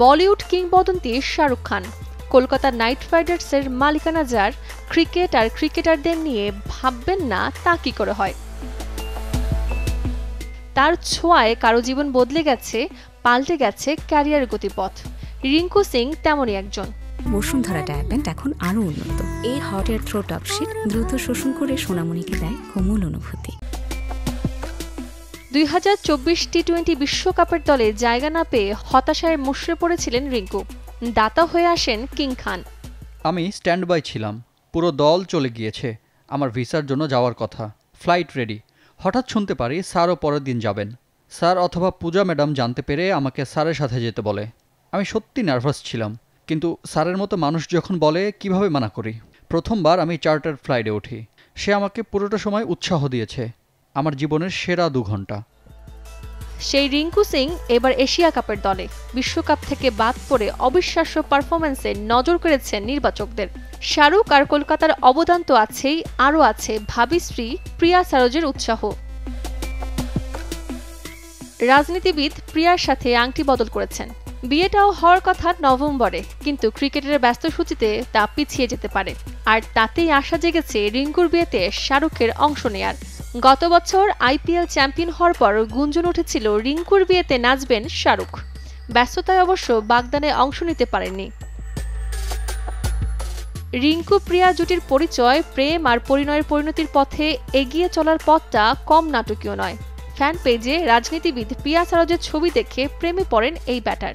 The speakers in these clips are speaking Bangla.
বলিউড কিংবদন্তি শাহরুখ খান কলকাতা নাইট রাইডার্সের মালিকানা যার ক্রিকেট আর ক্রিকেটারদের নিয়ে ভাববেন না তা কি করে হয়। তার ছোঁয়ায় কারো জীবন বদলে গেছে, পাল্টে গেছে ক্যারিয়ার গতিপথ। রিঙ্কু সিং তেমনই একজন। বসুন্ধরা ডায়াপেন্ট এখন আরও উন্নত। এই হট এয়ার থ্রো টপশিট দ্রুত শোষণ করে সোনামণিকে দেয় কোমল অনুভূতি। 2024 টি-20 বিশ্বকাপের দলে জায়গা না পেয়ে হতাশায় মুষড়ে পড়েছিলেন রিঙ্কু। দাতা হয়ে আসেন কিং খান। আমি স্ট্যান্ড বাই ছিলাম, পুরো দল চলে গিয়েছে, আমার ভিসার জন্য যাওয়ার কথা, ফ্লাইট রেডি। হঠাৎ শুনতে পারি স্যারও পরের দিন যাবেন। স্যার অথবা পূজা ম্যাডাম জানতে পেরে আমাকে স্যারের সাথে যেতে বলে। আমি সত্যি নার্ভাস ছিলাম, কিন্তু স্যারের মতো মানুষ যখন বলে কিভাবে মানা করি। প্রথমবার আমি চার্টার ফ্লাইটে উঠি, সে আমাকে পুরোটা সময় উৎসাহ দিয়েছে। আমার জীবনের সেরা 2 ঘন্টা। সেই রিঙ্কু সিং এবার এশিয়া কাপের দলে। বিশ্বকাপ থেকে বাদ পড়ে অবিশ্বাস্য পারফরম্যান্সে নজর কেড়েছেন নির্বাচকদের। শাহরুখ আর কলকাতার অবদান তো আছেই, আরও আছে ভাবিশ্রী প্রিয়া সারোজের উৎসাহ। রাজনীতিবিদ প্রিয়ার সাথে আংটি বদল করেছেন। বিয়েটাও হওয়ার কথা নভেম্বরে, কিন্তু ক্রিকেটের ব্যস্ত সূচিতে তা পিছিয়ে যেতে পারে। আর তাতেই আশা জেগেছে রিঙ্কুর বিয়েতে শাহরুখের অংশ নেয়ার। গত বছর আইপিএল চ্যাম্পিয়ন হওয়ার পর গুঞ্জন উঠেছিল রিঙ্কুর বিয়েতে নাচবেন শাহরুখ। ব্যস্ততায় অবশ্য বাগদানে অংশ নিতে পারেননি। রিঙ্কু প্রিয়া জুটির পরিচয় প্রেম আর পরিণয়ের পরিণতির পথে এগিয়ে চলার পথটা কম নাটকীয় নয়। ফ্যান পেজে রাজনীতিবিদ প্রিয়া সারোজের ছবি দেখে প্রেমে পড়েন এই ব্যাটার।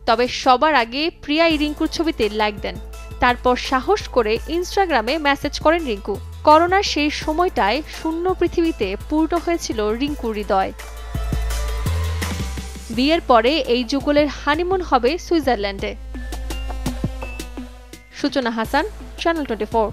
তবে সবার আগে প্রিয়াই রিঙ্কুর ছবিতে লাইক দেন, তারপর সাহস করে ইনস্টাগ্রামে মেসেজ করেন রিঙ্কু। করোনার সেই সময়টায় শূন্য পৃথিবীতে পূর্ণ হয়েছিল রিঙ্কুর হৃদয়। বিয়ের পরে এই যুগলের হানিমুন হবে সুইজারল্যান্ডে। সূচনা হাসান, চ্যানেল 24।